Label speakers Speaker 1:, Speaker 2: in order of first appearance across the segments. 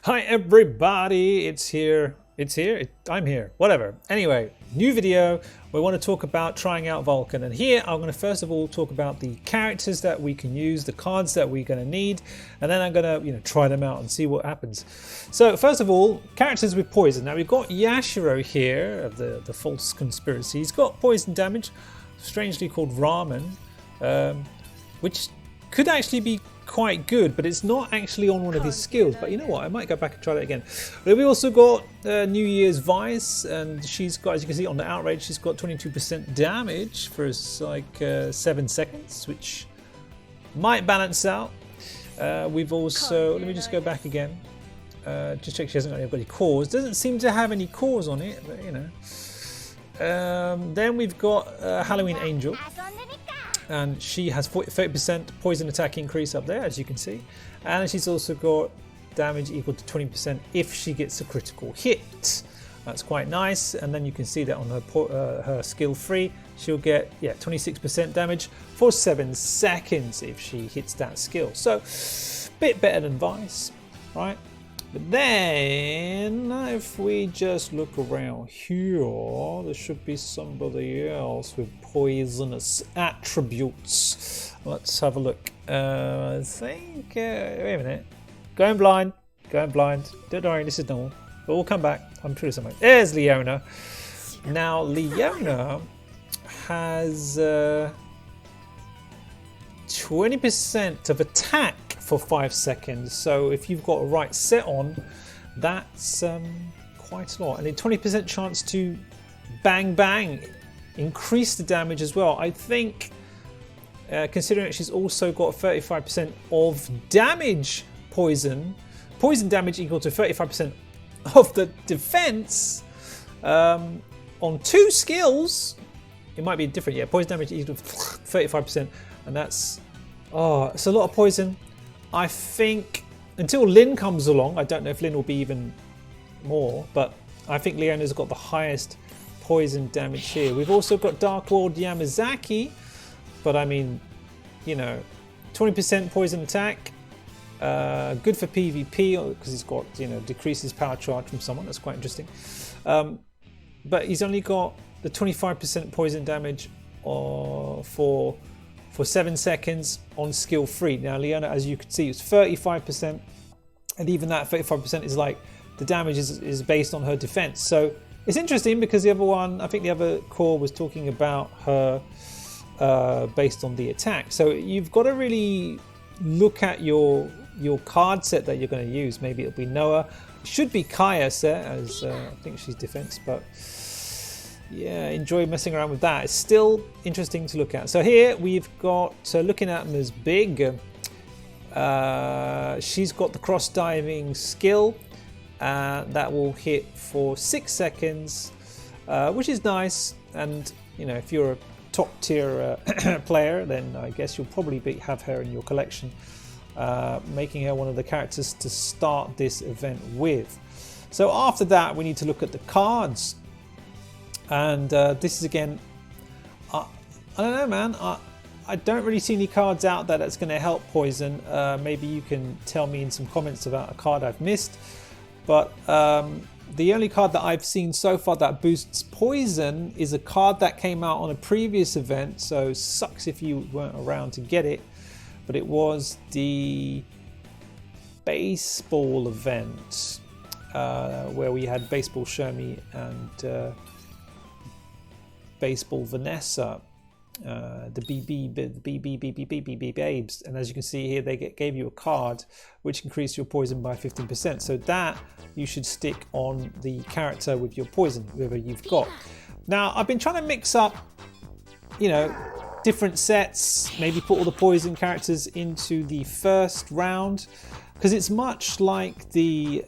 Speaker 1: Hi everybody, it's here. I'm here. Whatever. Anyway, new video. We want to talk about trying out Vulkan, and here I'm going to first of all talk about the characters that we can use, the cards that we're going to need, and then I'm going to try them out and see what happens. So first of all, characters with poison. Now we've got Yashiro here of the false conspiracy. He's got poison damage, strangely called Ramen, which could actually be quite good, but it's not actually on one of his skills. But you know what, I might go back and try that again. But we also got New Year's Vice, and she's got, as you can see on the outrage, she's got 22% damage for like 7 seconds, which might balance out. We've also, let me just go back again, just check she hasn't got any cores. Doesn't seem to have any cores on it, but you know. Then we've got Halloween Angel, and she has 30% poison attack increase up there, as you can see, and she's also got damage equal to 20% if she gets a critical hit. That's quite nice. And then you can see that on her skill 3 she'll get 26% damage for 7 seconds if she hits that skill. So bit better than Vice, right? But then if we just look around here, there should be somebody else with poisonous attributes. Let's have a look. I think, wait a minute. Going blind. Don't worry, this is normal. But we'll come back. I'm sure somewhere. There's Leona. Now Leona has 20% of attack for 5 seconds, so if you've got a right set on, that's quite a lot. And a 20% chance to bang increase the damage as well. I think considering that she's also got 35% of damage, poison damage equal to 35% of the defense on 2 skills, it might be different. Poison damage equal to 35%, and that's it's a lot of poison. I think until Lin comes along, I don't know if Lin will be even more, but I think Leona's got the highest poison damage here. We've also got Dark Lord Yamazaki, but I mean, 20% poison attack, good for PvP because he's got, decreases power charge from someone. That's quite interesting. But he's only got the 25% poison damage for 7 seconds on skill 3. Now Leona, as you can see, is 35%, and even that 35% is like the damage is based on her defense. So it's interesting because the other one, I think the other core was talking about her based on the attack. So you've got to really look at your card set that you're going to use. Maybe it'll be Noah, it should be Kaya set, as I think she's defense, but yeah, enjoy messing around with that. It's still interesting to look at. So here we've got, looking at Ms. Big, she's got the cross diving skill that will hit for 6 seconds, which is nice. And if you're a top tier player, then I guess you'll probably have her in your collection, making her one of the characters to start this event with. So after that, we need to look at the cards. And this is again, I don't know, man. I don't really see any cards out there that's going to help poison. Maybe you can tell me in some comments about a card I've missed. But the only card that I've seen so far that boosts poison is a card that came out on a previous event. So sucks if you weren't around to get it. But it was the baseball event where we had Baseball Shermie and Baseball Vanessa, the BB babes, and as you can see here, they gave you a card which increased your poison by 15%. So that you should stick on the character with your poison, whoever you've got. Now I've been trying to mix up, different sets, maybe put all the poison characters into the first round, because it's much like the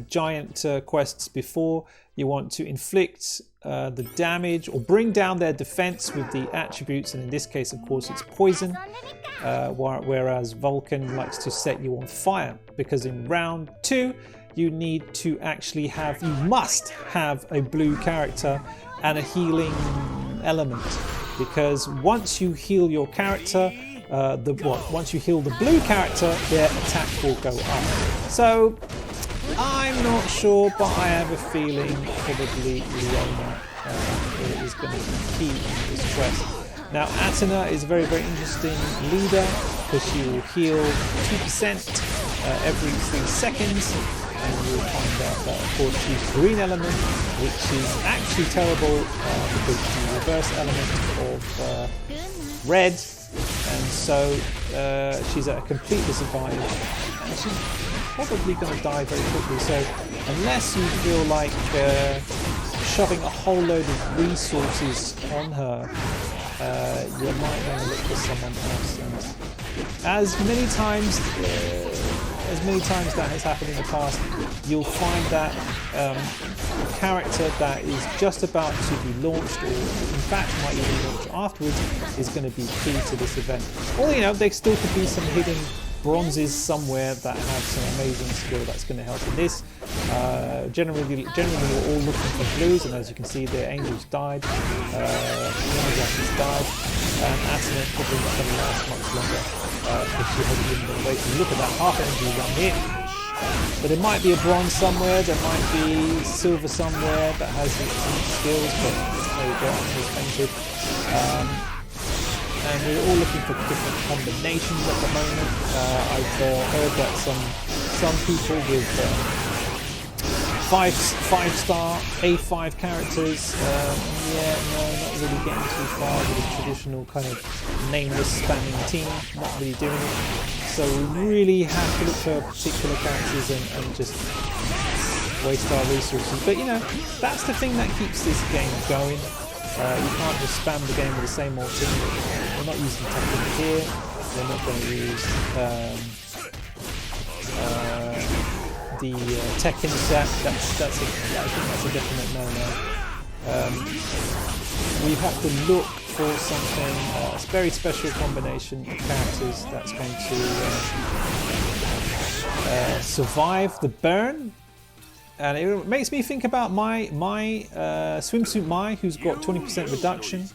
Speaker 1: giant quests before. You want to inflict the damage or bring down their defense with the attributes, and in this case, of course, it's poison, whereas Vulkan likes to set you on fire, because in round 2 you need to actually you must have a blue character and a healing element, because once you heal your character, once you heal the blue character, their attack will go up. So I'm not sure, but I have a feeling probably Leona is going to be key in this quest. Now, Athena is a very, very interesting leader because she will heal 2% every 3 seconds. And you'll find out that, of course, she's green element, which is actually terrible because it's the reverse element of red. And so she's at a complete disadvantage. And she's probably going to die very quickly. So unless you feel like shoving a whole load of resources on her, you might want to look for someone else. And as many times that has happened in the past, you'll find that a character that is just about to be launched, or in fact might even launch afterwards, is going to be key to this event. Or, you know, there still could be some hidden bronzes somewhere that have some amazing skill that's going to help in this. Generally we're all looking for blues, and as you can see, the angels died, Yamazaki's died, and Athena probably not going to last much longer because she hasn't even been waiting. Look at that, half energy run here. But there might be a bronze somewhere, there might be silver somewhere that has some skills, but there you go, it's expensive. And we're all looking for different combinations at the moment. I've heard that some people with 5-star A5 characters, yeah, no, not really getting too far with a traditional kind of nameless spamming team, not really doing it. So we really have to look for particular characters and just waste our resources. But you know, that's the thing that keeps this game going. You can't just spam the game with the same old thing. We're not using technique here. We're not going to use the Tekken set. I think that's a definite no-no. We have to look for something, a very special combination of characters that's going to survive the burn. And it makes me think about my Swimsuit Mai, who's got 20% reduction,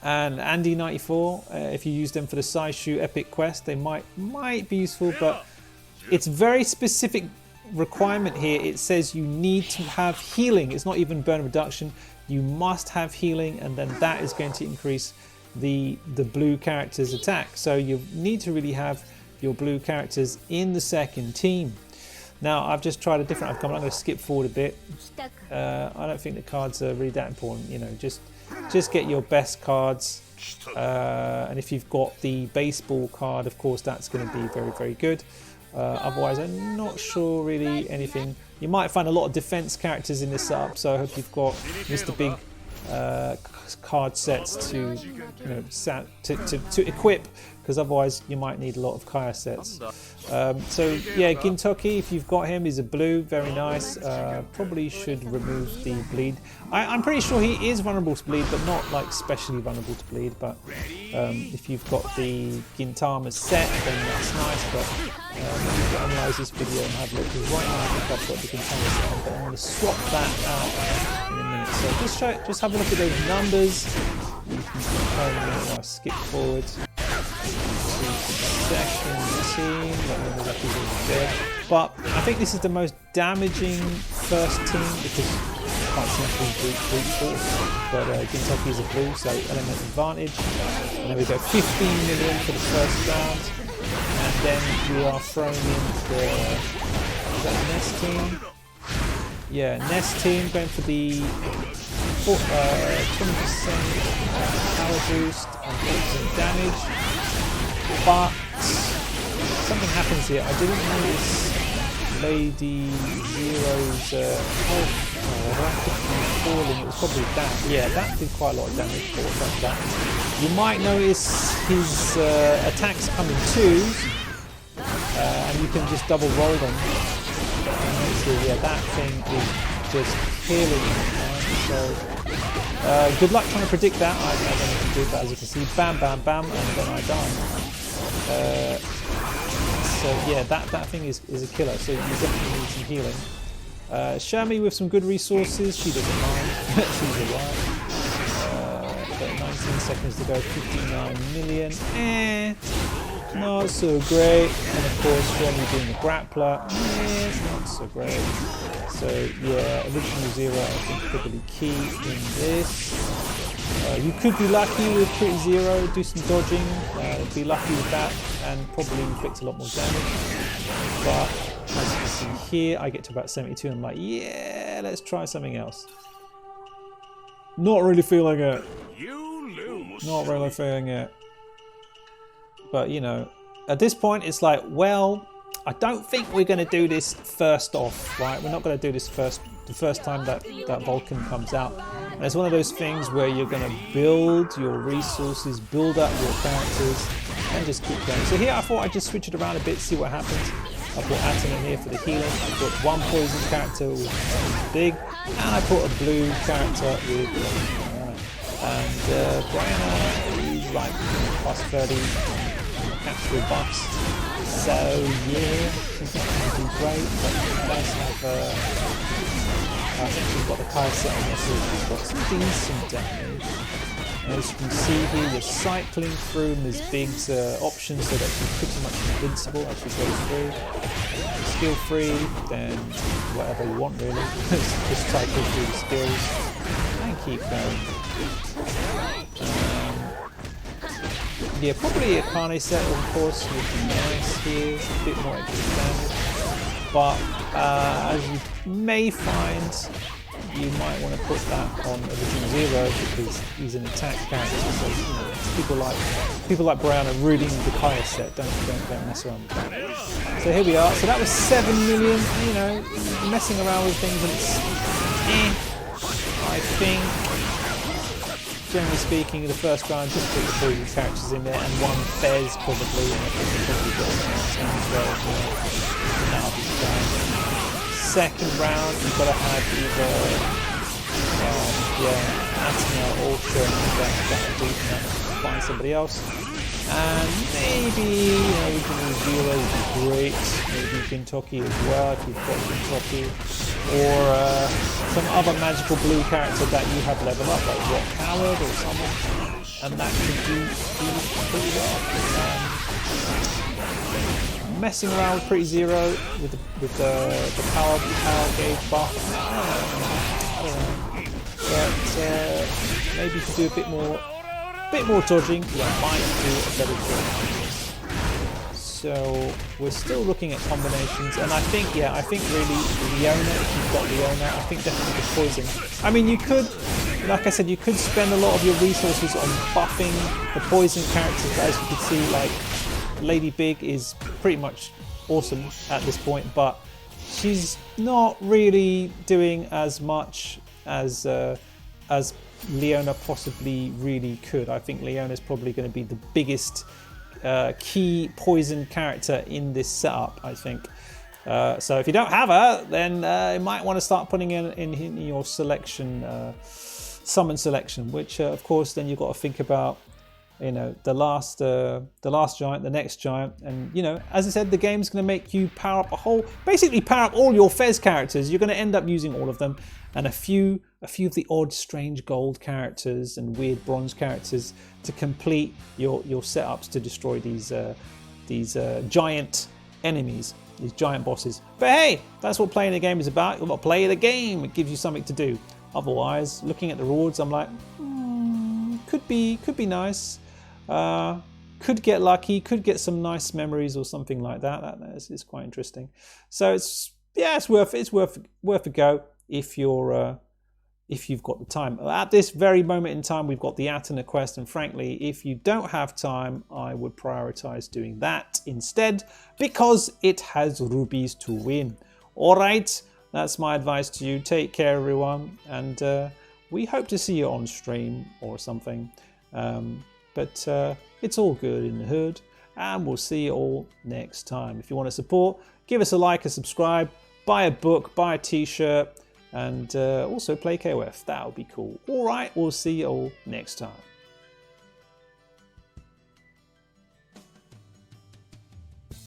Speaker 1: and Andy94. If you use them for the Saishu Epic Quest, they might be useful, but it's very specific requirement here. It says you need to have healing. It's not even burn reduction. You must have healing, and then that is going to increase the blue character's attack. So you need to really have your blue characters in the second team. Now, I've just tried a different outcome. I'm going to skip forward a bit. I don't think the cards are really that important. You know, just get your best cards. And if you've got the baseball card, of course, that's going to be very, very good. Otherwise, I'm not sure really anything. You might find a lot of defense characters in this setup, so I hope you've got Mr. Big card sets to equip, because otherwise you might need a lot of Kaya sets. So yeah, Gintoki, if you've got him, he's a blue, very nice. Probably should remove the bleed. I'm pretty sure he is vulnerable to bleed, but not like specially vulnerable to bleed. But if you've got the Gintama set, then that's nice. But you've got to analyze this video and have a look, because right now I think I've got the Gintama set on, but I'm going to swap that out in a minute. So just have a look at those numbers. You can compare them. I'll skip forward. Second team, but I think this is the most damaging first team because it's quite simply brute force. But Gintoki is a blue, so element advantage. And then we go 15 million for the first round, and then we are thrown in the Nest team. Yeah, Nest team going for the 20% power boost and 8% damage. But something happens here. I didn't notice Lady Zero's health falling. It was probably that. Yeah, that did quite a lot of damage. But what's that? You might notice his attacks come in twos, and you can just double roll them. So yeah, that thing is just killing. So good luck trying to predict that. I don't know if you do that. As you can see, bam, bam, bam, and then I die. So yeah, that thing is a killer, so you definitely need some healing. Shami with some good resources, she doesn't mind, she's alright. Got 19 seconds to go, 59 million, not so great. And of course, when you're doing a grappler, it's not so great. So yeah, original zero I think probably key in this. You could be lucky with pretty zero, do some dodging, be lucky with that, and probably inflict a lot more damage. But as you can see here, I get to about 72 and I'm like, yeah, let's try something else. Not really feeling it. Not really feeling it. But you know, at this point it's like, well, I don't think we're going to do this first off, right? We're not going to do this the first time that Vulkan comes out. And it's one of those things where you're going to build your resources, build up your characters, and just keep going. So here I thought I'd just switch it around a bit, see what happens. I put Atten in here for the healing. I put one poison character with big, and I put a blue character with and Brianna is like plus 30 actual buffs. So yeah, she's not going to do great, but she does have I think she's got the Kai set on her, so she's got some decent damage. And as you can see here, you're cycling through and there's big options so that she's pretty much invincible as she goes through. Skill free, then whatever you want really. Just cycle through the skills and keep going. Yeah, probably a Kane set of course would be nice here, a bit more extra damage. But as you may find, you might want to put that on original zero because he's an attack character. So you know, people like Brown are reading the Kaya set. Don't mess around with that. So here we are. So that was 7 million. You know, messing around with things, and it's I think, generally speaking, the first round just put the poison characters in there and one Fez probably, and I think we'll probably got some as well. And that'll be fine. Second round, you've got to have either Athena or Sherman. That'll do. Find somebody else. And maybe, you know, we can use Vila, would be great. Maybe Gintoki as well if you've got Gintoki. Or some other magical blue character that you have leveled up, like Rock Howard or someone. And that could do pretty well. Messing around with pretty zero with the power gauge buff. I don't know. But maybe you could do a bit more dodging. Yeah, might do a better job. So we're still looking at combinations, and I think really Leona, if you've got Leona, I think definitely the poison. I mean, you could, like I said, you could spend a lot of your resources on buffing the poison characters, but as you can see, like Lady Big is pretty much awesome at this point, but she's not really doing as much as Leona possibly really could. I think Leona's probably going to be the biggest key poison character in this setup, I think. So if you don't have her, then you might want to start putting in your selection, summon selection, which of course then you've got to think about, you know, the last giant, the next giant, and you know, as I said, the game's going to make you power up basically power up all your Fez characters. You're going to end up using all of them, and a few of the odd, strange gold characters and weird bronze characters to complete your setups to destroy these giant enemies, these giant bosses. But hey, that's what playing the game is about. You've got to play the game. It gives you something to do. Otherwise, looking at the rewards, I'm like, could be nice. Could get lucky, could get some nice memories or something like that. That is quite interesting. So it's worth a go if you've got the time. At this very moment in time, we've got the Athena quest, and frankly, if you don't have time, I would prioritize doing that instead because it has rubies to win. All right, that's my advice to you. Take care, everyone, and we hope to see you on stream or something. But it's all good in the hood, and we'll see you all next time. If you want to support, give us a like, a subscribe, buy a book, buy a t-shirt, and also play KOF. That would be cool. All right, we'll see you all next time.